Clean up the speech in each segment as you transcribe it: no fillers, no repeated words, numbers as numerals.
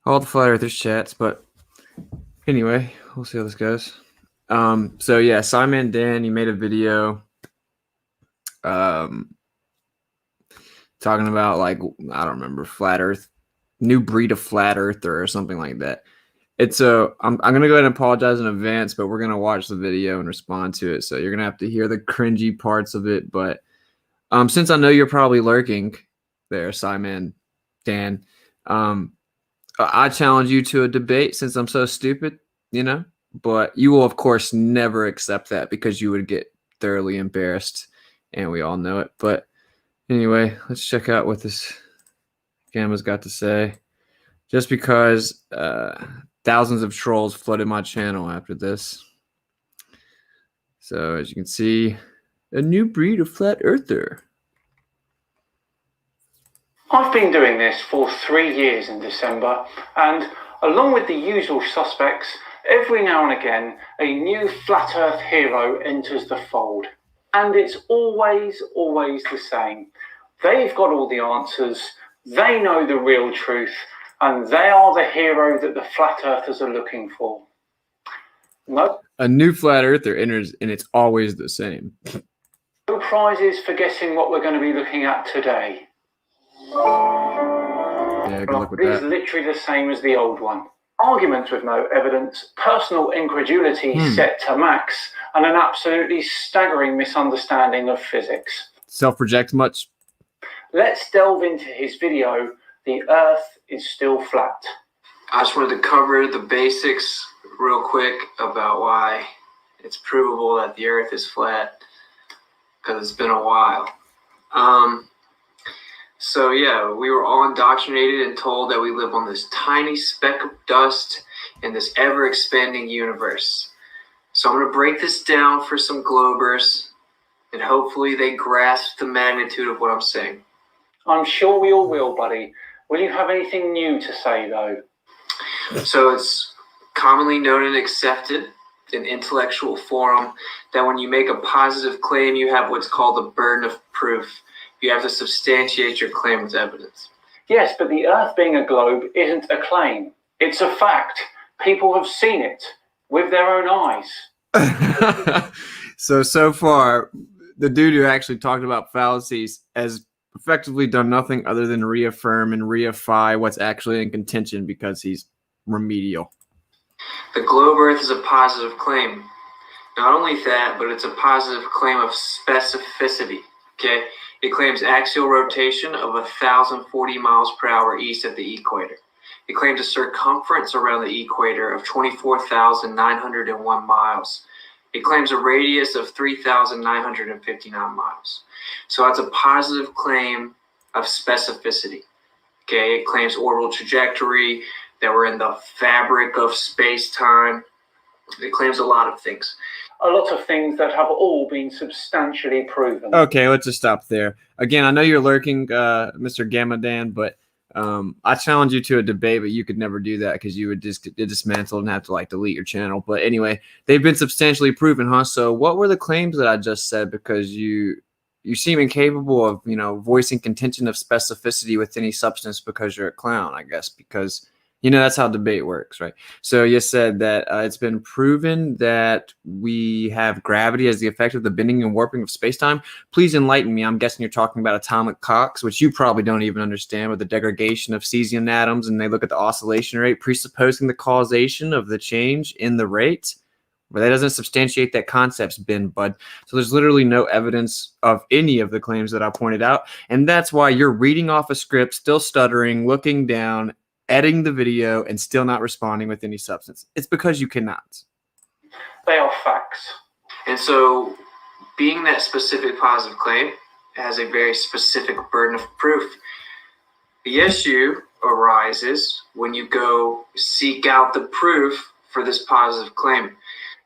all the flat earthers chats, but anyway, we'll see how this goes. So yeah, SciManDan, he made a video talking about, like, I don't remember, flat earth, new breed of flat earther or something like that. It's I'm gonna go ahead and apologize in advance, but we're gonna watch the video and respond to it. So you're gonna have to hear the cringy parts of it. But since I know you're probably lurking there, SciManDan, I challenge you to a debate since I'm so stupid, but you will of course never accept that because you would get thoroughly embarrassed, and we all know it. But anyway, let's check out what this Gamma's got to say. Just because thousands of trolls flooded my channel after this. So as you can see, a new breed of flat earther. I've been doing this for 3 years in December, and along with the usual suspects, every now and again a new flat earth hero enters the fold. And it's always the same. They've got all the answers, they know the real truth, and they are the hero that the flat earthers are looking for. No. A new flat earther enters, and it's always the same. No prizes for guessing what we're going to be looking at today. Yeah, good luck with that. It is literally the same as the old one. Arguments with no evidence, personal incredulity set to max, and an absolutely staggering misunderstanding of physics. Self-project much? Let's delve into his video, The Earth is Still Flat. I just wanted to cover the basics real quick about why it's provable that the Earth is flat, because it's been a while. So yeah, we were all indoctrinated and told that we live on this tiny speck of dust in this ever-expanding universe. So I'm going to break this down for some globers, and hopefully they grasp the magnitude of what I'm saying. I'm sure we all will, buddy. Will you have anything new to say, though? So it's commonly known and accepted in intellectual forum that when you make a positive claim, you have what's called the burden of proof. You have to substantiate your claim with evidence. Yes, but the Earth being a globe isn't a claim. It's a fact. People have seen it with their own eyes. So far, the dude who actually talked about fallacies has effectively done nothing other than reaffirm and reify what's actually in contention because he's remedial. The globe Earth is a positive claim. Not only that, but it's a positive claim of specificity. Okay? It claims axial rotation of 1,040 miles per hour east of the equator. It claims a circumference around the equator of 24,901 miles. It claims a radius of 3,959 miles. So that's a positive claim of specificity. Okay, it claims orbital trajectory, that we're in the fabric of space-time. It claims a lot of things. A lot of things that have all been substantially proven. Okay, let's just stop there. Again, I know you're lurking, Mr. SciManDan, but I challenge you to a debate, but you could never do that because you would just get dismantled and have to delete your channel. But anyway, they've been substantially proven, huh? So what were the claims that I just said? Because you seem incapable of, voicing contention of specificity with any substance because you're a clown, I guess, because that's how debate works, right? So you said that it's been proven that we have gravity as the effect of the bending and warping of space-time. Please enlighten me. I'm guessing you're talking about atomic clocks, which you probably don't even understand, with the degradation of cesium atoms, and they look at the oscillation rate, presupposing the causation of the change in the rate. But that doesn't substantiate that concept's been, bud. So there's literally no evidence of any of the claims that I pointed out. And that's why you're reading off a script, still stuttering, looking down, editing the video, and still not responding with any substance. It's because you cannot. They are facts. And so being that specific positive claim has a very specific burden of proof. The issue arises when you go seek out the proof for this positive claim.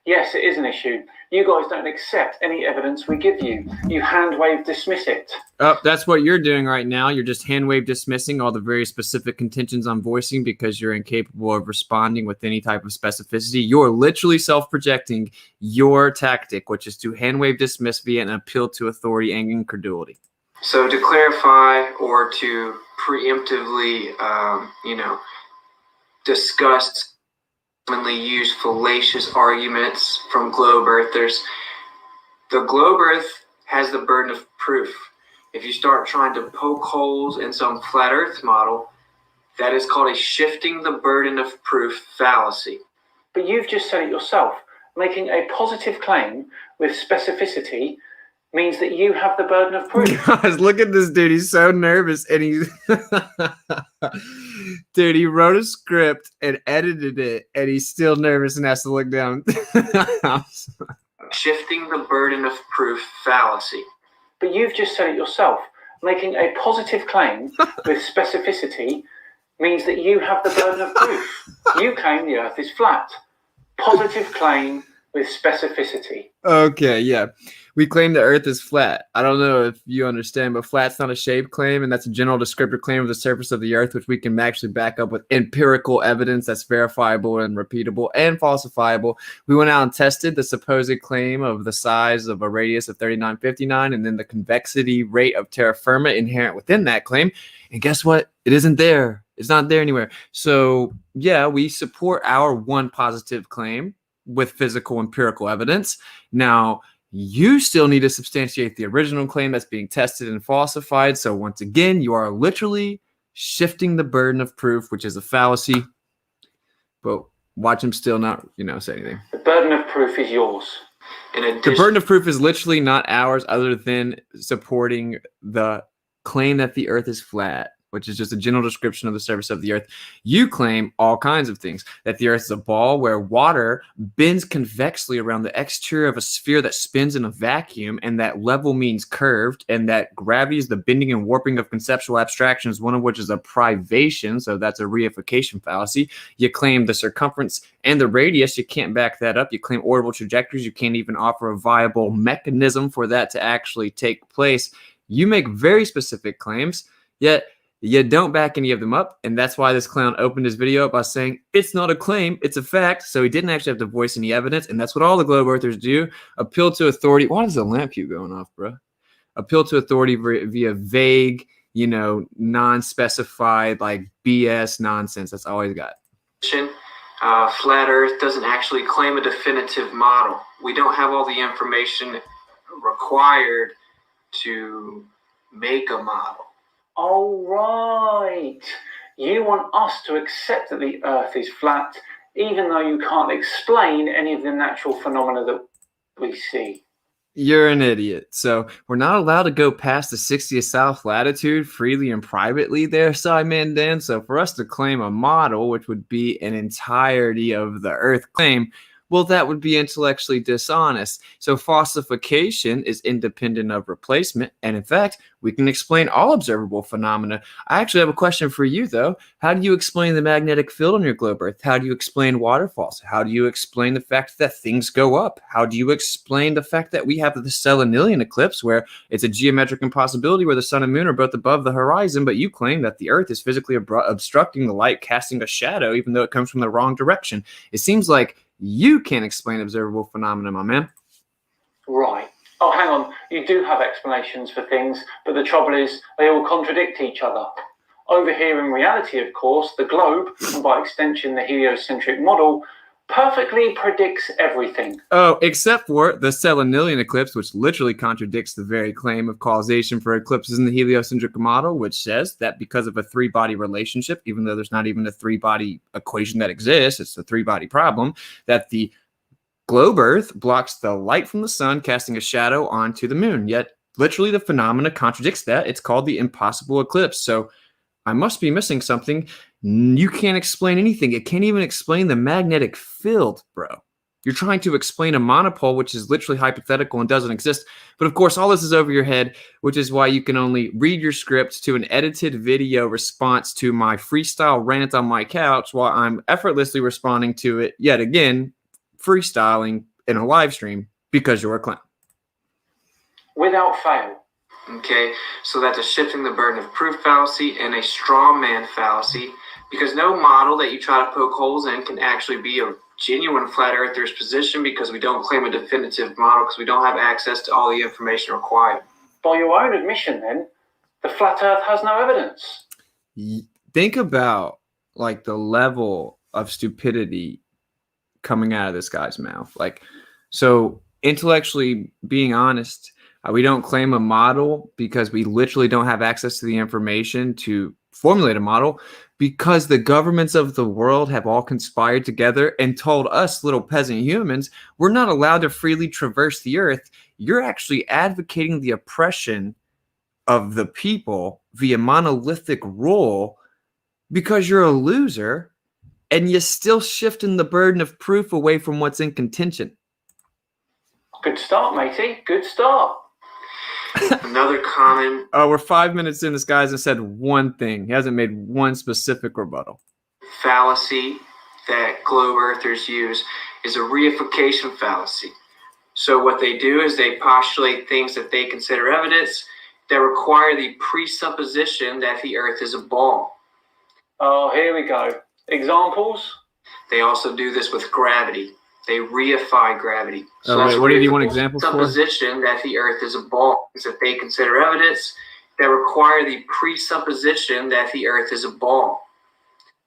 Yes, it is an issue. You guys don't accept any evidence we give you. You hand-wave dismiss it. Oh, that's what you're doing right now. You're just hand-wave dismissing all the very specific contentions I'm voicing because you're incapable of responding with any type of specificity. You're literally self-projecting your tactic, which is to hand-wave dismiss via an appeal to authority and incredulity. So to clarify or to preemptively, discussed commonly used fallacious arguments from globe earthers. The globe earth has the burden of proof. If you start trying to poke holes in some flat earth model, that is called a shifting the burden of proof fallacy. But you've just said it yourself. Making a positive claim with specificity means that you have the burden of proof. Guys, look at this dude. He's so nervous, and he's dude. He wrote a script and edited it, and he's still nervous and has to look down. Shifting the burden of proof fallacy. But you've just said it yourself. Making a positive claim with specificity means that you have the burden of proof. You claim the Earth is flat. Positive claim with specificity. Okay, yeah. We claim the Earth is flat. I don't know if you understand, but flat's not a shape claim, and that's a general descriptive claim of the surface of the Earth, which we can actually back up with empirical evidence that's verifiable and repeatable and falsifiable. We went out and tested the supposed claim of the size of a radius of 3959 and then the convexity rate of terra firma inherent within that claim. And guess what? It isn't there. It's not there anywhere. So, yeah, we support our one positive claim with physical empirical evidence. Now, you still need to substantiate the original claim that's being tested and falsified. So once again, you are literally shifting the burden of proof, which is a fallacy. But watch him still not, say anything. The burden of proof is yours. The burden of proof is literally not ours, other than supporting the claim that the Earth is flat, which is just a general description of the surface of the Earth. You claim all kinds of things, that the Earth is a ball where water bends convexly around the exterior of a sphere that spins in a vacuum, and that level means curved, and that gravity is the bending and warping of conceptual abstractions, one of which is a privation, so that's a reification fallacy. You claim the circumference and the radius. You can't back that up. You claim orbital trajectories. You can't even offer a viable mechanism for that to actually take place. You make very specific claims, yet you don't back any of them up, and that's why this clown opened his video up by saying, it's not a claim, it's a fact. So he didn't actually have to voice any evidence, and that's what all the globe earthers do. Appeal to authority. Why does the lamp keep going off, bro? Appeal to authority via vague, non-specified, like BS nonsense. That's all he's got. Flat Earth doesn't actually claim a definitive model. We don't have all the information required to make a model. All right. You want us to accept that the Earth is flat, even though you can't explain any of the natural phenomena that we see. You're an idiot. So we're not allowed to go past the 60th south latitude freely and privately there, SciManDan. So for us to claim a model, which would be an entirety of the Earth claim, well, that would be intellectually dishonest. So falsification is independent of replacement. And in fact, we can explain all observable phenomena. I actually have a question for you, though. How do you explain the magnetic field on your globe Earth? How do you explain waterfalls? How do you explain the fact that things go up? How do you explain the fact that we have the Selenian eclipse, where it's a geometric impossibility where the sun and moon are both above the horizon, but you claim that the Earth is physically obstructing the light, casting a shadow, even though it comes from the wrong direction? It seems like you can't explain observable phenomena, my man. Right. Oh, hang on. You do have explanations for things, but the trouble is they all contradict each other. Over here in reality, of course, the globe, and by extension the heliocentric model, perfectly predicts everything. Oh, except for the Selenian eclipse, which literally contradicts the very claim of causation for eclipses in the heliocentric model, which says that because of a three-body relationship, even though there's not even a three-body equation that exists, it's a three-body problem, that the globe Earth blocks the light from the sun, casting a shadow onto the moon. Yet, literally, the phenomena contradicts that. It's called the impossible eclipse. So I must be missing something. You can't explain anything. It can't even explain the magnetic field, bro. You're trying to explain a monopole, which is literally hypothetical and doesn't exist. But of course, all this is over your head, which is why you can only read your script to an edited video response to my freestyle rant on my couch while I'm effortlessly responding to it yet again, freestyling in a live stream because you're a clown. Without fail. Okay, so that's a shifting the burden of proof fallacy and a straw man fallacy, because no model that you try to poke holes in can actually be a genuine flat earther's position, because we don't claim a definitive model, because we don't have access to all the information required. By your own admission, then, the flat earth has no evidence. Think about like the level of stupidity coming out of this guy's mouth. Like, so intellectually being honest, we don't claim a model because we literally don't have access to the information to formulate a model, because the governments of the world have all conspired together and told us little peasant humans we're not allowed to freely traverse the earth. You're actually advocating the oppression of the people via monolithic rule because you're a loser, and you're still shifting the burden of proof away from what's in contention. Good start, matey. Good start. Another common We're 5 minutes in. This guy hasn't said one thing. He hasn't made one specific rebuttal. fallacy that globe earthers use is a reification fallacy. So what they do is they postulate things that they consider evidence that require the presupposition that the earth is a ball. Oh, here we go. Examples? They also do this with gravity. They reify gravity. So wait, what did you want examples for? Supposition that the earth is a ball is that they consider evidence that require the presupposition that the earth is a ball.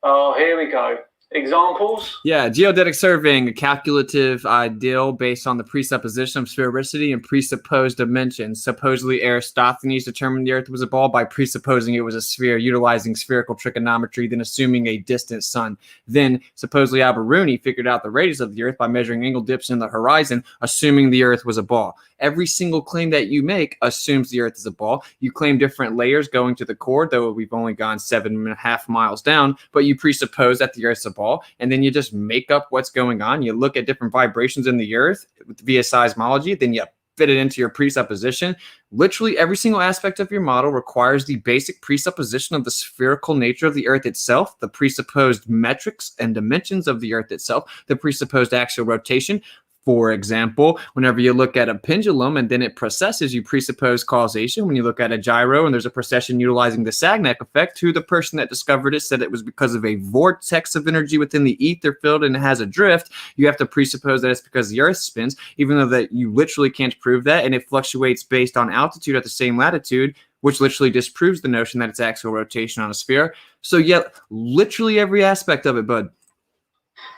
Oh, here we go. Examples? Yeah, geodetic surveying, a calculative ideal based on the presupposition of sphericity and presupposed dimensions. Supposedly Aristophanes determined the earth was a ball by presupposing it was a sphere, utilizing spherical trigonometry, then assuming a distant sun. Then supposedly Al-Biruni figured out the radius of the earth by measuring angle dips in the horizon, assuming the earth was a ball. Every single claim that you make assumes the earth is a ball. You claim different layers going to the core, though we've only gone 7.5 miles down, but you presuppose that the earth's a ball, and then you just make up what's going on. You look at different vibrations in the earth via seismology, then you fit it into your presupposition. Literally every single aspect of your model requires the basic presupposition of the spherical nature of the earth itself, the presupposed metrics and dimensions of the earth itself, the presupposed axial rotation. For example, whenever you look at a pendulum and then it precesses, you presuppose causation. When you look at a gyro and there's a precession utilizing the Sagnac effect, who the person that discovered it said it was because of a vortex of energy within the ether field and it has a drift, you have to presuppose that it's because the earth spins, even though that you literally can't prove that, and it fluctuates based on altitude at the same latitude, which literally disproves the notion that it's axial rotation on a sphere. So yeah, literally every aspect of it, bud.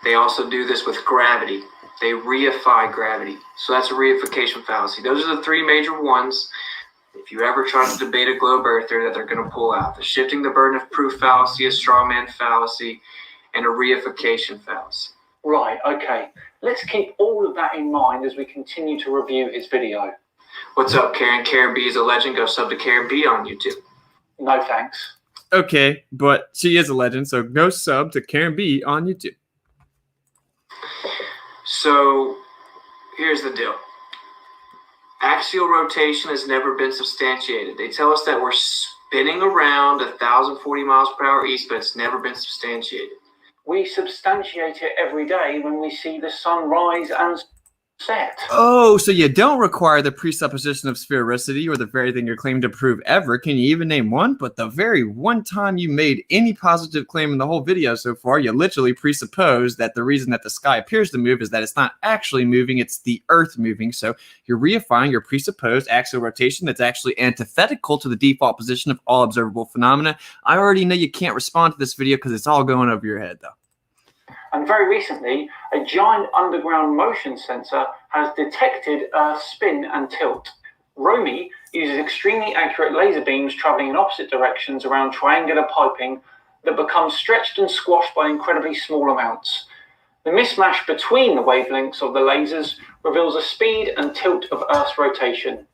They also do this with gravity. They reify gravity. So that's a reification fallacy. Those are the three major ones, if you ever try to debate a globe earther, that they're going to pull out. The shifting the burden of proof fallacy, a strawman fallacy, and a reification fallacy. Right, okay. Let's keep all of that in mind as we continue to review his video. What's up, Karen? Karen B is a legend. Go sub to Karen B on YouTube. No thanks. Okay, but she is a legend, so go sub to Karen B on YouTube. So here's the deal. Axial rotation has never been substantiated. They tell us that we're spinning around 1,040 miles per hour east, but it's never been substantiated. We substantiate it every day when we see the sun rise and set. Oh, so you don't require the presupposition of sphericity or the very thing you're claiming to prove ever. Can you even name one? But the very one time you made any positive claim in the whole video so far, you literally presuppose that the reason that the sky appears to move is that it's not actually moving, it's the earth moving. So you're reifying your presupposed axial rotation that's actually antithetical to the default position of all observable phenomena. I already know you can't respond to this video because it's all going over your head, though. And very recently, a giant underground motion sensor has detected Earth's spin and tilt. ROMI uses extremely accurate laser beams traveling in opposite directions around triangular piping that becomes stretched and squashed by incredibly small amounts. The mismatch between the wavelengths of the lasers reveals the speed and tilt of Earth's rotation.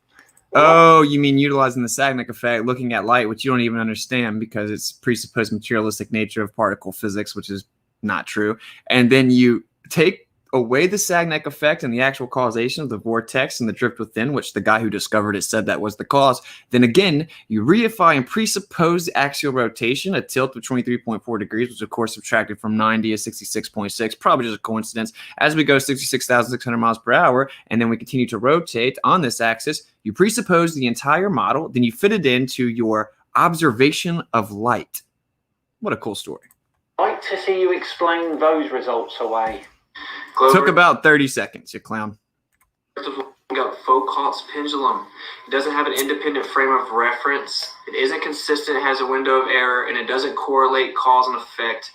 Oh, you mean utilizing the Sagnac effect, looking at light, which you don't even understand because it's presupposed materialistic nature of particle physics, which is not true. And then you take away the Sagnac effect and the actual causation of the vortex and the drift within, which the guy who discovered it said that was the cause. Then again, you reify and presuppose axial rotation, a tilt of 23.4 degrees, which of course subtracted from 90 is 66.6, probably just a coincidence. As we go 66,600 miles per hour, and then we continue to rotate on this axis, you presuppose the entire model, then you fit it into your observation of light. What a cool story. I'd like to see you explain those results away. Took about 30 seconds, you clown. Got Foucault's pendulum. It doesn't have an independent frame of reference. It isn't consistent. It has a window of error, and it doesn't correlate cause and effect.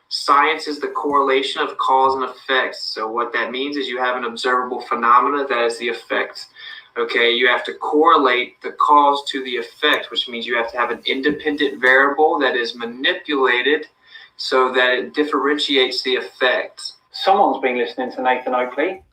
Science is the correlation of cause and effects. So what that means is you have an observable phenomena that is the effect. Okay, you have to correlate the cause to the effect, which means you have to have an independent variable that is manipulated so that it differentiates the effect. Someone's been listening to Nathan Oakley.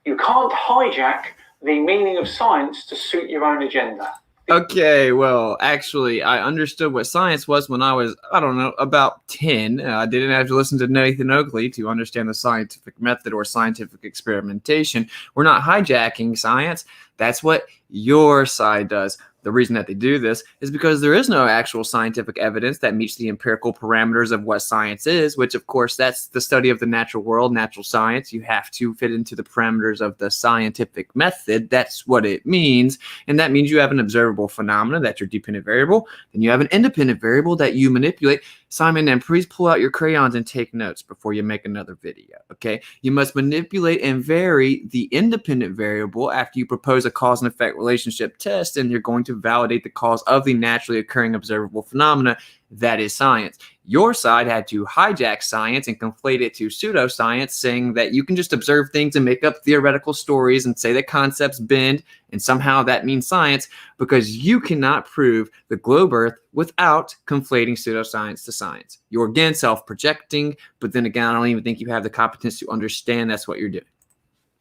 You can't hijack the meaning of science to suit your own agenda. Okay, well, actually, I understood what science was when I was, I don't know, about 10. I didn't have to listen to Nathan Oakley to understand the scientific method or scientific experimentation. We're not hijacking science. That's what your side does. The reason that they do this is because there is no actual scientific evidence that meets the empirical parameters of what science is, which, of course, that's the study of the natural world, natural science. You have to fit into the parameters of the scientific method. That's what it means. And that means you have an observable phenomena, that's your dependent variable. Then you have an independent variable that you manipulate. SciManDan, please pull out your crayons and take notes before you make another video, okay? You must manipulate and vary the independent variable after you propose a cause and effect relationship test, and you're going to validate the cause of the naturally occurring observable phenomena. That is science. Your side had to hijack science and conflate it to pseudoscience, saying that you can just observe things and make up theoretical stories and say that concepts bend, and somehow that means science, because you cannot prove the globe Earth without conflating pseudoscience to science. You're again self-projecting, but then again, I don't even think you have the competence to understand that's what you're doing.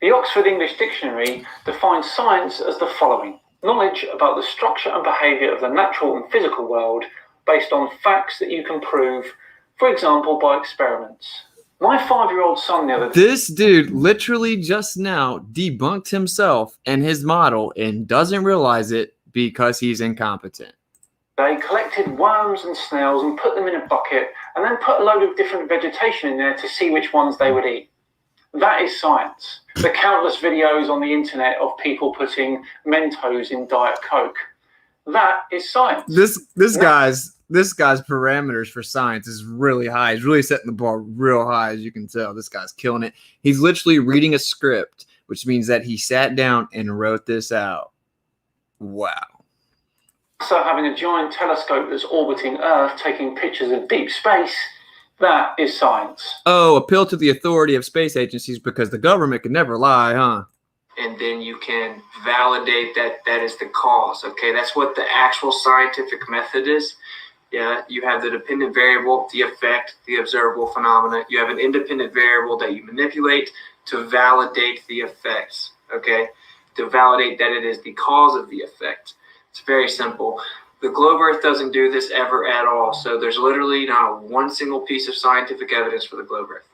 The Oxford English Dictionary defines science as the following: knowledge about the structure and behaviour of the natural and physical world based on facts that you can prove, for example, by experiments. My 5-year-old son the other day... This dude literally just now debunked himself and his model and doesn't realize it because he's incompetent. They collected worms and snails and put them in a bucket and then put a load of different vegetation in there to see which ones they would eat. That is science. The countless videos on the internet of people putting Mentos in Diet Coke. That is science. This guy's parameters for science is really high. He's really setting the bar real high, as you can tell. This guy's killing it. He's literally reading a script, which means that he sat down and wrote this out. Wow. So having a giant telescope that's orbiting Earth, taking pictures of deep space, that is science. Oh, appeal to the authority of space agencies because the government can never lie, huh? And then you can validate that is the cause. Okay, that's what the actual scientific method is. Yeah, you have the dependent variable, the effect, the observable phenomena. You have an independent variable that you manipulate to validate the effects. Okay, to validate that it is the cause of the effect. It's very simple. The globe Earth doesn't do this ever at all. So there's literally not one single piece of scientific evidence for the globe Earth.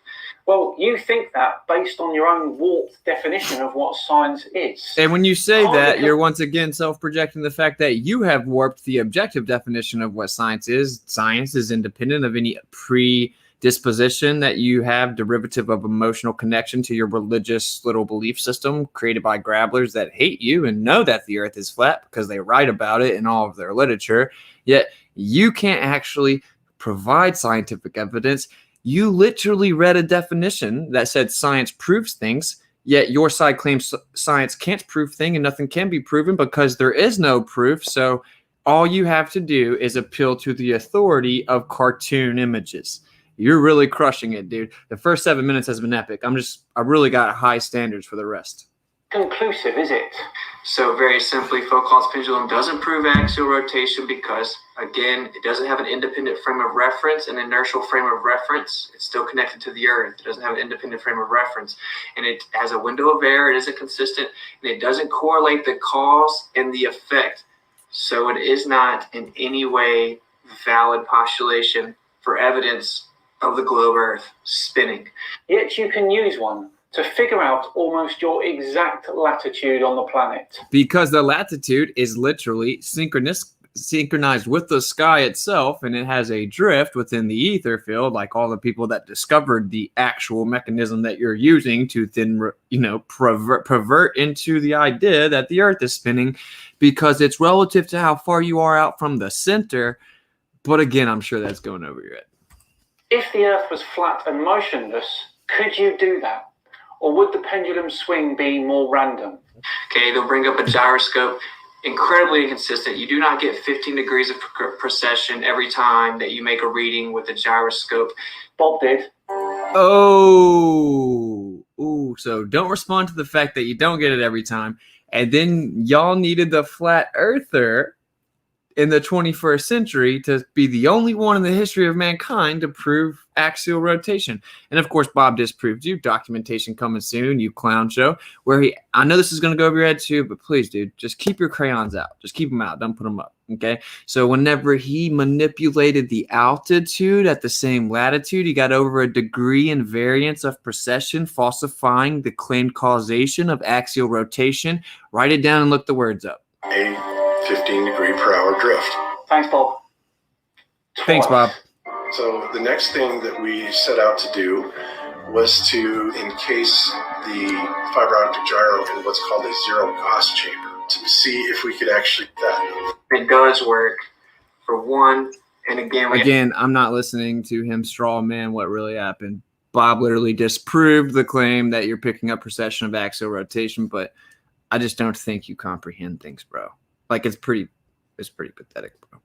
Well, you think that based on your own warped definition of what science is. And when you say that, you're once again self-projecting the fact that you have warped the objective definition of what science is. Science is independent of any predisposition that you have, derivative of emotional connection to your religious little belief system created by grabblers that hate you and know that the earth is flat because they write about it in all of their literature. Yet you can't actually provide scientific evidence. You literally read a definition that said science proves things, yet your side claims science can't prove things and nothing can be proven because there is no proof. So all you have to do is appeal to the authority of cartoon images. You're really crushing it, dude. The first 7 minutes has been epic. I really got high standards for the rest. Conclusive, is it? So very simply, Foucault's pendulum doesn't prove axial rotation because, again, it doesn't have an independent frame of reference, an inertial frame of reference. It's still connected to the Earth. It doesn't have an independent frame of reference. And it has a window of error. It isn't consistent. And it doesn't correlate the cause and the effect. So it is not in any way valid postulation for evidence of the globe Earth spinning. Yet you can use one to figure out almost your exact latitude on the planet. Because the latitude is literally synchronized with the sky itself, and it has a drift within the ether field, like all the people that discovered the actual mechanism that you're using to then, pervert into the idea that the earth is spinning, because it's relative to how far you are out from the center. But again, I'm sure that's going over your head. If the earth was flat and motionless, could you do that? Or would the pendulum swing be more random? Okay, they'll bring up a gyroscope incredibly inconsistent. You do not get 15 degrees of precession every time that you make a reading with a gyroscope. Bob did. Oh, ooh, so don't respond to the fact that you don't get it every time. And then y'all needed the flat earther in the 21st century to be the only one in the history of mankind to prove axial rotation. And of course, Bob disproved you. Documentation coming soon, you clown show. I know this is going to go over your head too, but please, dude, just keep your crayons out. Just keep them out. Don't put them up. Okay. So whenever he manipulated the altitude at the same latitude, he got over a degree in variance of precession, falsifying the claimed causation of axial rotation. Write it down and look the words up. A 15 degree per hour drift. Thanks, Bob. Thanks, Bob. So the next thing that we set out to do was to encase the fiber optic gyro in what's called a zero Gauss chamber to see if we could actually do that. It does work, for one. And again, I'm not listening to him straw man what really happened. Bob literally disproved the claim that you're picking up precession of axial rotation, but I just don't think you comprehend things, bro. Like it's pretty pathetic, bro.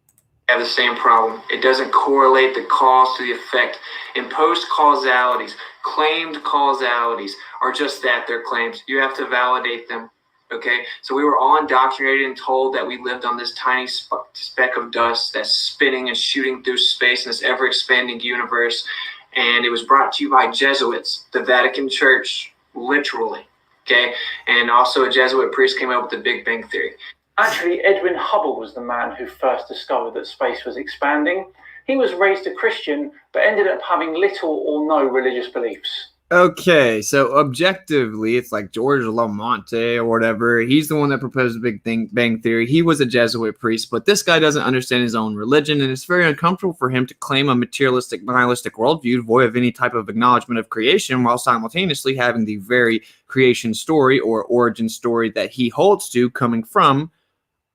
Have the same problem. It doesn't correlate the cause to the effect. Imposed causalities, claimed causalities are just that, they're claims. You have to validate them. Okay, so we were all indoctrinated and told that we lived on this tiny speck of dust that's spinning and shooting through space in this ever-expanding universe, and it was brought to you by Jesuits, the Vatican Church, literally. Okay, and also a Jesuit priest came up with the Big Bang Theory. Actually, Edwin Hubble was the man who first discovered that space was expanding. He was raised a Christian, but ended up having little or no religious beliefs. Okay, so objectively, it's like George Lamonte or whatever. He's the one that proposed the Big Bang Theory. He was a Jesuit priest, but this guy doesn't understand his own religion, and it's very uncomfortable for him to claim a materialistic, nihilistic worldview void of any type of acknowledgement of creation while simultaneously having the very creation story or origin story that he holds to coming from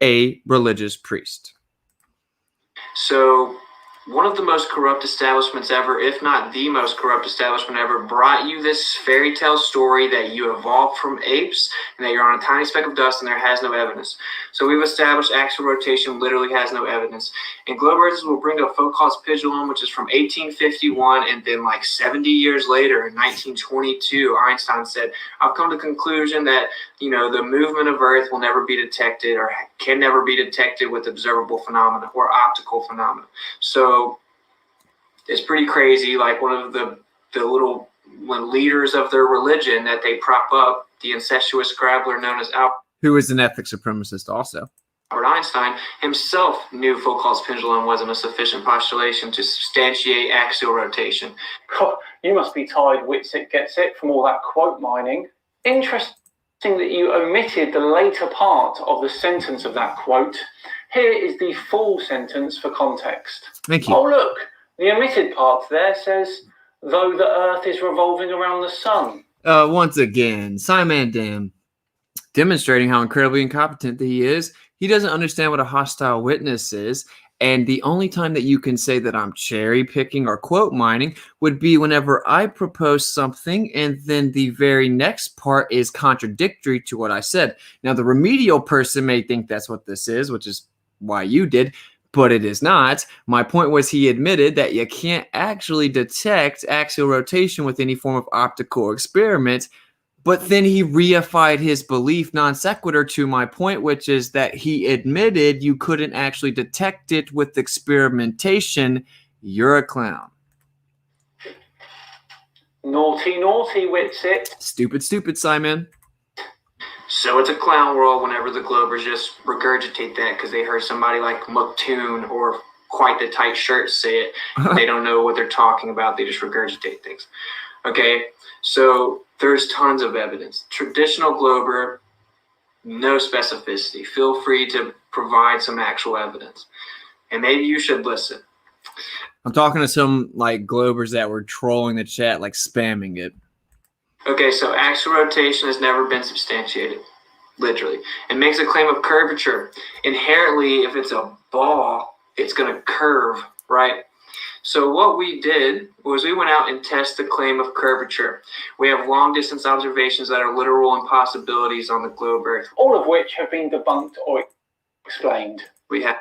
a religious priest. So one of the most corrupt establishments ever, if not the most corrupt establishment ever, brought you this fairy tale story that you evolved from apes and that you're on a tiny speck of dust and there has no evidence. So we've established axial rotation literally has no evidence. And globe earthers will bring a Foucault's pendulum, which is from 1851, and then like 70 years later, in 1922, Einstein said, I've come to the conclusion that, you know, the movement of Earth will never be detected or can never be detected with observable phenomena or optical phenomena. So it's pretty crazy. Like one of the little leaders of their religion that they prop up, the incestuous scrabbler known as Albert, who is an ethnic supremacist also. Albert Einstein himself knew Foucault's pendulum wasn't a sufficient postulation to substantiate axial rotation. You must be tired, Witsit Gets It, from all that quote mining. Interesting that you omitted the later part of the sentence of that quote. Here is the full sentence for context. Thank you. Oh, look, the omitted part there says, though the earth is revolving around the sun. Once again, SciManDan demonstrating how incredibly incompetent he is. He doesn't understand what a hostile witness is. And the only time that you can say that I'm cherry picking or quote mining would be whenever I propose something and then the very next part is contradictory to what I said. Now, the remedial person may think that's what this is, which is why you did, but it is not. My point was he admitted that you can't actually detect axial rotation with any form of optical experiment. But then he reified his belief non sequitur to my point, which is that he admitted you couldn't actually detect it with experimentation. You're a clown. Naughty, naughty, Witsit. Stupid, stupid, Simon. So it's a clown world whenever the Globers just regurgitate that because they heard somebody like Muktoon or Quite the Tight Shirt say it. They don't know what they're talking about. They just regurgitate things. Okay, so there's tons of evidence. Traditional Glober, no specificity. Feel free to provide some actual evidence. And maybe you should listen. I'm talking to some like Globers that were trolling the chat, like spamming it. Okay, so axial rotation has never been substantiated, literally. It makes a claim of curvature. Inherently, if it's a ball, it's going to curve, right? So what we did was we went out and tested the claim of curvature. We have long-distance observations that are literal impossibilities on the globe Earth. All of which have been debunked or Explained. We have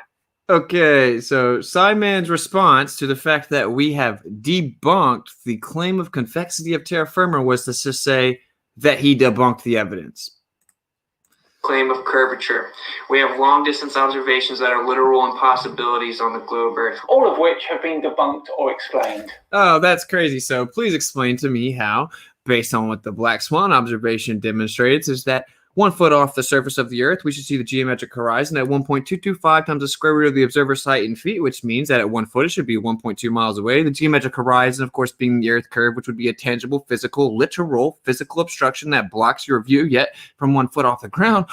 Okay, so SciMan's response to the fact that we have debunked the claim of convexity of terra firma was to just say that he debunked the evidence. claim of curvature. We have long distance observations that are literal impossibilities on the globe Earth. All of which have been debunked or explained. Oh, that's crazy. So please explain to me how, based on what the black swan observation demonstrates, is that 1 foot off the surface of the Earth, we should see the geometric horizon at 1.225 times the square root of the observer's height in feet, which means that at 1 foot it should be 1.2 miles away. The geometric horizon, of course, being the Earth curve, which would be a tangible, literal physical obstruction that blocks your view. Yet, from 1 foot off the ground,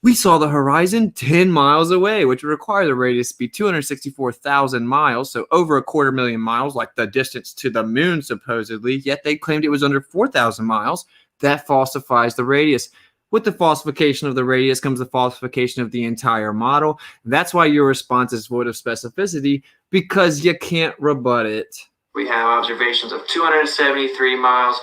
we saw the horizon 10 miles away, which would require the radius to be 264,000 miles, so over 250,000 miles, like the distance to the moon, supposedly. Yet they claimed it was under 4,000 miles. That falsifies the radius. With the falsification of the radius comes the falsification of the entire model. That's why your response is void of specificity, because you can't rebut it. We have observations of 273 miles.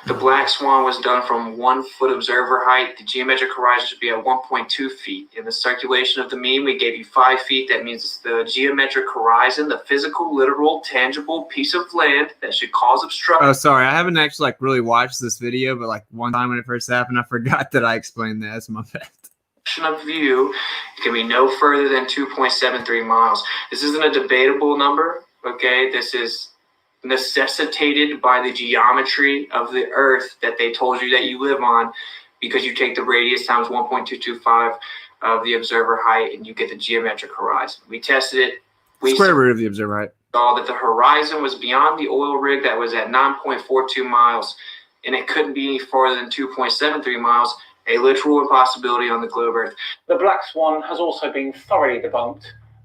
The black swan was done from 1 foot observer height. The geometric horizon should be at 1.2 feet. In the circulation of the mean, we gave you 5 feet. That means it's the geometric horizon, the physical, literal, tangible piece of land that should cause obstruction. Oh, sorry. I haven't actually really watched this video, but one time when it first happened, I forgot that I explained that. That's my bad. Of view, it can be no further than 2.73 miles. This isn't a debatable number, okay? This is necessitated by the geometry of the Earth that they told you that you live on, because you take the radius times 1.225 of the observer height and you get the geometric horizon. We tested it. We Square root of the observer height. Saw that the horizon was beyond the oil rig that was at 9.42 miles, and it couldn't be any farther than 2.73 miles, a literal impossibility on the globe Earth. The black swan has also been thoroughly debunked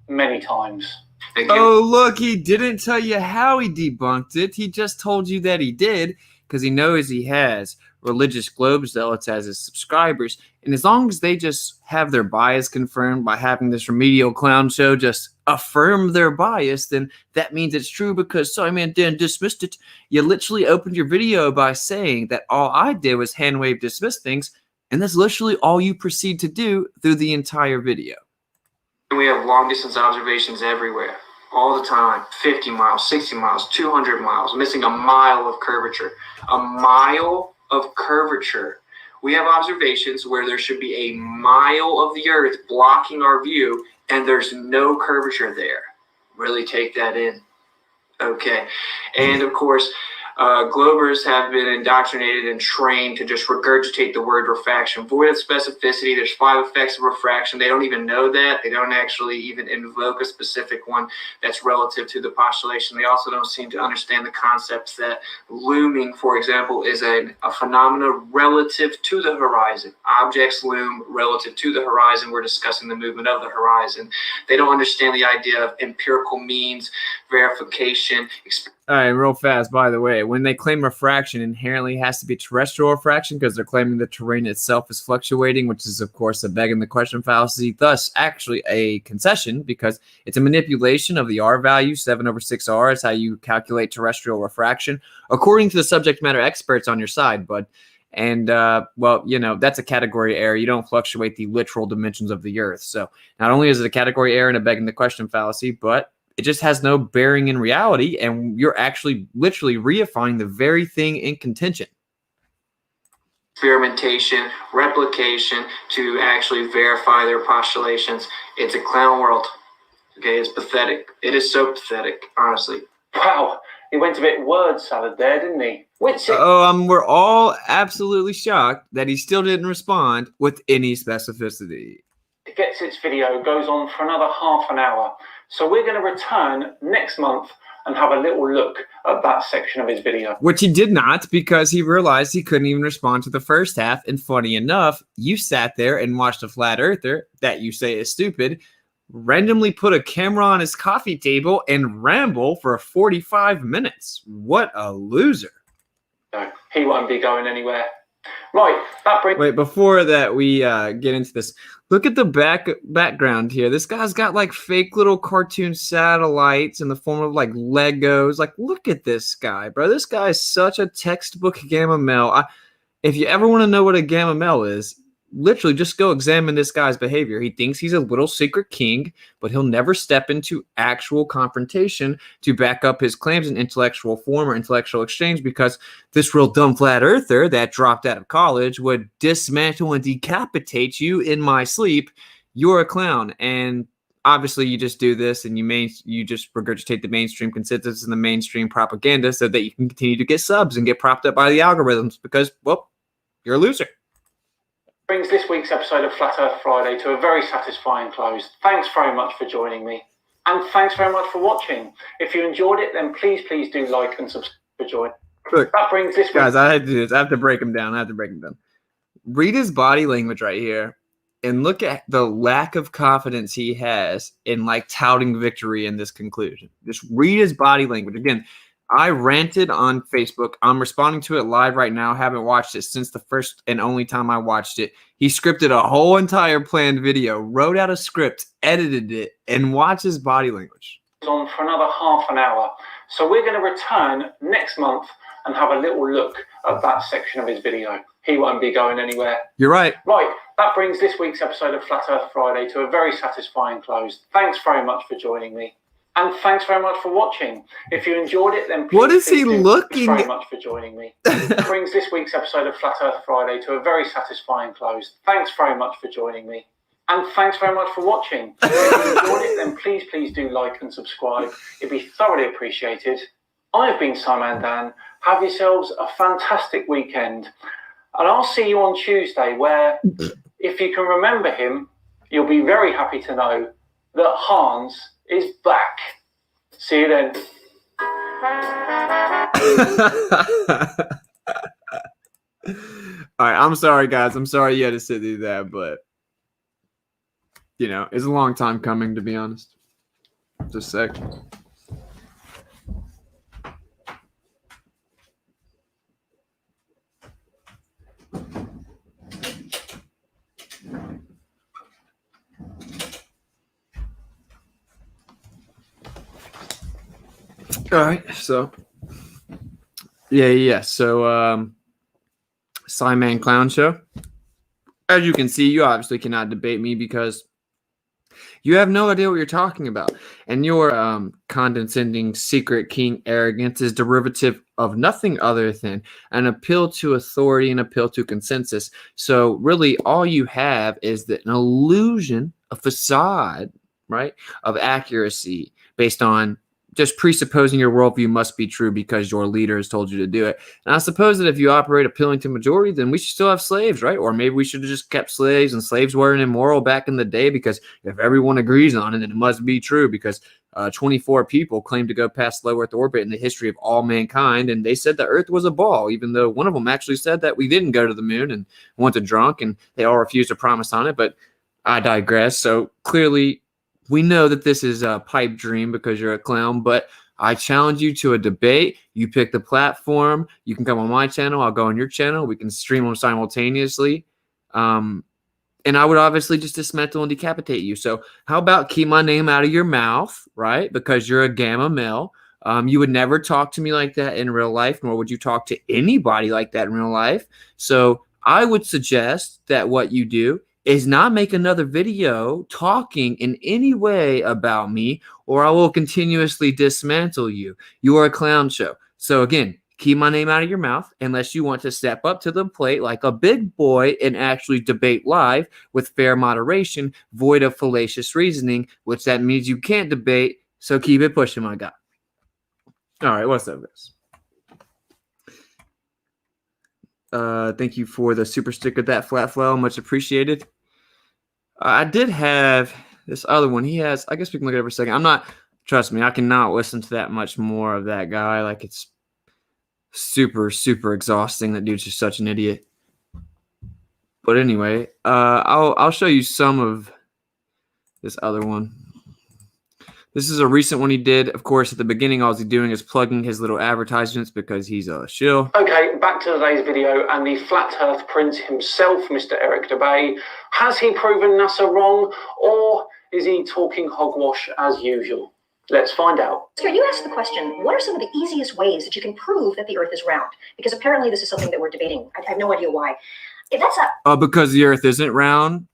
many times. Oh, look, he didn't tell you how he debunked it. He just told you that he did, because he knows he has religious globe zealots as his subscribers. And as long as they just have their bias confirmed by having this remedial clown show just affirm their bias, then that means it's true, because SciManDan dismissed it. You literally opened your video by saying that all I did was hand wave dismiss things, and that's literally all you proceed to do through the entire video. We have long distance observations everywhere, all the time. 50 miles, 60 miles, 200 miles, missing a mile of curvature. A mile of curvature. We have observations where there should be a mile of the Earth blocking our view, and there's no curvature there. Really take that in. Okay. And of course, globers have been indoctrinated and trained to just regurgitate the word refraction. Void of specificity, there's 5 effects of refraction. They don't even know that. They don't actually even invoke a specific one that's relative to the postulation. They also don't seem to understand the concepts that looming, for example, is a phenomena relative to the horizon. Objects loom relative to the horizon. We're discussing the movement of the horizon. They don't understand the idea of empirical means, verification. All right, real fast, by the way, when they claim refraction, inherently has to be terrestrial refraction, because they're claiming the terrain itself is fluctuating, which is, of course, a begging the question fallacy, thus actually a concession, because it's a manipulation of the R value. 7/6R is how you calculate terrestrial refraction, according to the subject matter experts on your side, bud. And, well, you know, that's a category error. You don't fluctuate the literal dimensions of the Earth. So not only is it a category error and a begging the question fallacy, but it just has no bearing in reality, and you're actually literally reifying the very thing in contention. Experimentation, replication to actually verify their postulations. It's a clown world. Okay, it's pathetic. It is so pathetic, honestly. Wow, he went a bit word salad there, didn't he? Witsit. We're all absolutely shocked that he still didn't respond with any specificity. Gets Its video goes on for another half an hour. So we're going to return next month and have a little look at that section of his video. Which he did not, because he realized he couldn't even respond to the first half. And funny enough, you sat there and watched a flat earther that you say is stupid randomly put a camera on his coffee table and ramble for 45 minutes. What a loser. No, he won't be going anywhere. Right, that brings... Wait, before that we get into this, look at the background here. This guy's got like fake little cartoon satellites in the form of like Legos. Like, look at this guy, bro. This guy is such a textbook gamma male. If you ever want to know what a gamma male is, literally just go examine this guy's behavior. He thinks he's a little secret king, but he'll never step into actual confrontation to back up his claims in intellectual form or intellectual exchange, because this real dumb flat earther that dropped out of college would dismantle and decapitate you in my sleep. You're a clown. And obviously you just do this and you just regurgitate the mainstream consensus and the mainstream propaganda so that you can continue to get subs and get propped up by the algorithms because, well, you're a loser. Brings this week's episode of Flat Earth Friday to a very satisfying close. Thanks very much for joining me. And thanks very much for watching. If you enjoyed it, then please do like and subscribe for join. Look, that brings this guys, I had to do this. I have to break him down. Read his body language right here and look at the lack of confidence he has in like touting victory in this conclusion. Just read his body language. Again, I ranted on Facebook. I'm responding to it live right now. Haven't watched it since the first and only time I watched it. He scripted a whole entire planned video, wrote out a script, edited it, and watch his body language. On for another half an hour. So we're going to return next month and have a little look at that section of his video. He won't be going anywhere. You're right. Right, that brings this week's episode of Flat Earth Friday to a very satisfying close. Thanks very much for joining me. And thanks very much for watching. If you enjoyed it, then please what is he looking? Thanks very much for joining me. That brings this week's episode of Flat Earth Friday to a very satisfying close. Thanks very much for joining me. And thanks very much for watching. If you enjoyed it, then please do like and subscribe. It'd be thoroughly appreciated. I've been SciManDan. Have yourselves a fantastic weekend. And I'll see you on Tuesday, where, if you can remember him, you'll be very happy to know that Hans is back. See you then. All right, I'm sorry, guys. I'm sorry you had to sit through that, but you know, it's a long time coming, to be honest. Just a sec. All right, so yeah. So SciMan Clown Show. As you can see, you obviously cannot debate me because you have no idea what you're talking about. And your condescending secret king arrogance is derivative of nothing other than an appeal to authority and appeal to consensus. So really all you have is an illusion, a facade, right, of accuracy based on just presupposing your worldview must be true because your leader has told you to do it. And I suppose that if you operate appealing to majority, then we should still have slaves, right? Or maybe we should have just kept slaves, and slaves weren't immoral back in the day, because if everyone agrees on it, then it must be true, because 24 people claimed to go past low Earth orbit in the history of all mankind, and they said the Earth was a ball, even though one of them actually said that we didn't go to the moon and went to drunk, and they all refused to promise on it. But I digress. So clearly, we know that this is a pipe dream because you're a clown, but I challenge you to a debate. You pick the platform. You can come on my channel. I'll go on your channel. We can stream them simultaneously. And I would obviously just dismantle and decapitate you. So how about keep my name out of your mouth, right? Because you're a gamma male. You would never talk to me like that in real life, nor would you talk to anybody like that in real life. So I would suggest that what you do is not make another video talking in any way about me, or I will continuously dismantle you. You are a clown show. So again, keep my name out of your mouth unless you want to step up to the plate like a big boy and actually debate live with fair moderation, void of fallacious reasoning, which that means you can't debate. So keep it pushing, my guy. All right, what's up, guys? Thank you for the super sticker, that flat flow, much appreciated. I did have this other one. He has, I guess we can look at it for a second. Trust me, I cannot listen to that much more of that guy. Like, it's super, super exhausting. That dude's just such an idiot. But anyway, I'll show you some of this other one. This is a recent one he did. Of course, at the beginning, all he's doing is plugging his little advertisements because he's a shill. Okay, back to today's video and the Flat Earth Prince himself, Mr. Eric DeBay. Has he proven NASA wrong, or is he talking hogwash as usual? Let's find out. Oscar, you asked the question, what are some of the easiest ways that you can prove that the Earth is round? Because apparently this is something that we're debating. I have no idea why. That's a Because the Earth isn't round.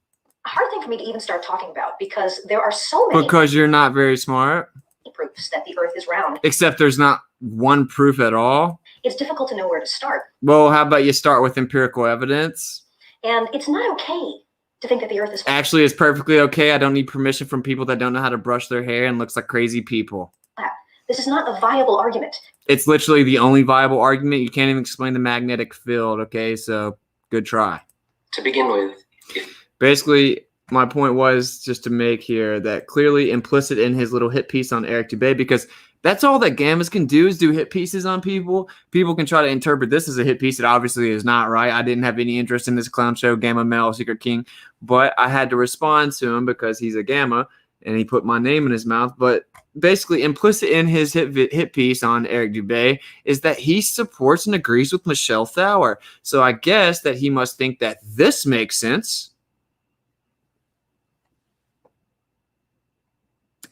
hard thing for me to even start talking about because there are so many Because you're not very smart. proofs that the Earth is round. Except there's not one proof at all. It's difficult to know where to start. Well, how about you start with empirical evidence? And it's not okay to think that the Earth is Actually, it's perfectly okay. I don't need permission from people that don't know how to brush their hair and looks like crazy people. flat. This is not a viable argument. It's literally the only viable argument. You can't even explain the magnetic field, okay? So, good try. To begin with, Basically, my point was just to make here that clearly implicit in his little hit piece on Eric Dubay, because that's all that Gammas can do is do hit pieces on people. People can try to interpret this as a hit piece. It obviously is not, right? I didn't have any interest in this clown show, Gamma Male, Secret King, but I had to respond to him because he's a Gamma and he put my name in his mouth. But basically, implicit in his hit piece on Eric Dubay is that he supports and agrees with Michelle Thaler. So I guess that he must think that this makes sense.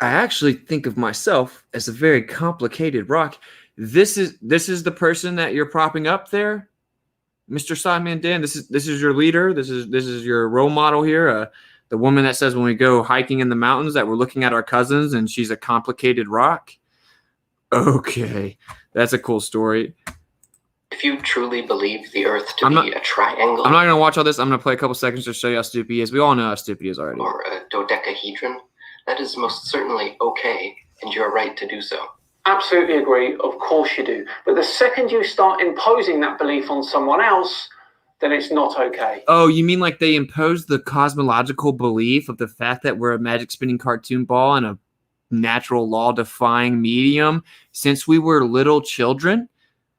I actually think of myself as a very complicated rock. This is the person that you're propping up there, Mr. SciManDan. This is your leader. This is your role model here. The woman that says when we go hiking in the mountains that we're looking at our cousins and she's a complicated rock. Okay, that's a cool story. if you truly believe the Earth to I'm be a triangle I'm not gonna watch all this. I'm gonna play a couple seconds to show you how stupid he is. We all know how stupid he is already. or a dodecahedron, that is most certainly okay, and you're right to do so. Absolutely agree, of course you do. But the second you start imposing that belief on someone else, then it's not okay. Oh, you mean like they imposed the cosmological belief of the fact that we're a magic spinning cartoon ball and a natural law defying medium since we were little children?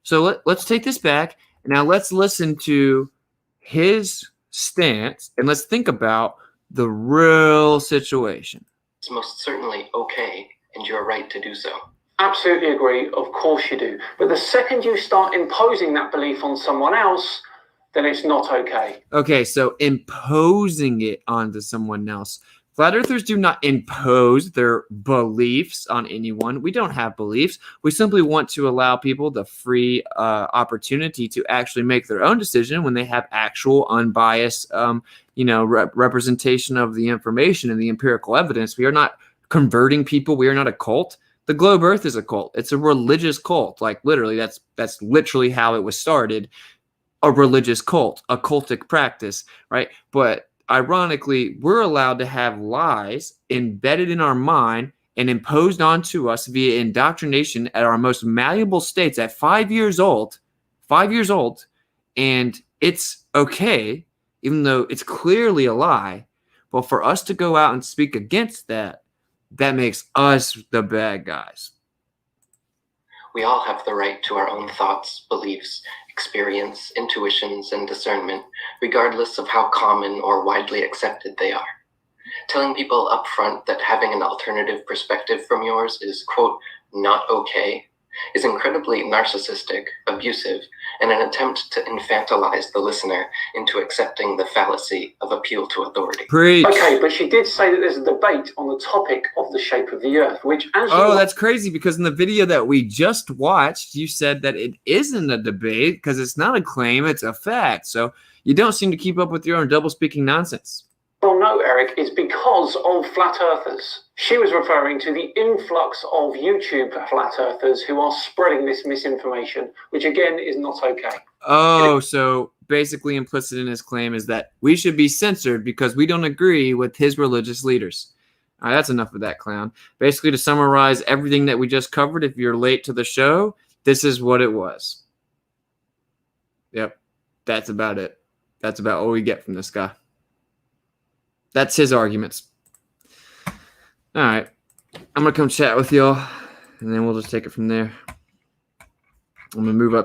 So let's take this back. Now let's listen to his stance and let's think about the real situation. It's most certainly okay, and you're right to do so. Absolutely agree, of course you do. But the second you start imposing that belief on someone else, then it's not okay. Okay, so imposing it onto someone else. Flat earthers do not impose their beliefs on anyone. We don't have beliefs. We simply want to allow people the free opportunity to actually make their own decision when they have actual unbiased, representation of the information and the empirical evidence. We are not converting people. We are not a cult. The globe Earth is a cult. It's a religious cult. Like literally, that's literally how it was started. A religious cult, a cultic practice, right? But ironically, we're allowed to have lies embedded in our mind and imposed onto us via indoctrination at our most malleable states at 5 years old. 5 years old. And it's okay, even though it's clearly a lie. But for us to go out and speak against that, that makes us the bad guys. We all have the right to our own thoughts, beliefs, experience, intuitions, and discernment, regardless of how common or widely accepted they are. Telling people up front that having an alternative perspective from yours is, quote, not okay, is incredibly narcissistic, abusive, and an attempt to infantilize the listener into accepting the fallacy of appeal to authority. Preach. Okay, but she did say that there's a debate on the topic of the shape of the Earth, which as that's crazy because in the video that we just watched, you said that it isn't a debate because it's not a claim, it's a fact. So you don't seem to keep up with your own double-speaking nonsense. well, no, Eric, is because of flat earthers. She was referring to the influx of YouTube flat earthers who are spreading this misinformation, which again is not okay. Oh, so basically implicit in his claim is that we should be censored because we don't agree with his religious leaders. All right, that's enough of that clown. Basically, to summarize everything that we just covered, if you're late to the show, this is what it was. Yep, that's about it. That's about all we get from this guy. That's his arguments. All right, I'm going to come chat with y'all, and then we'll just take it from there. I'm going to move up.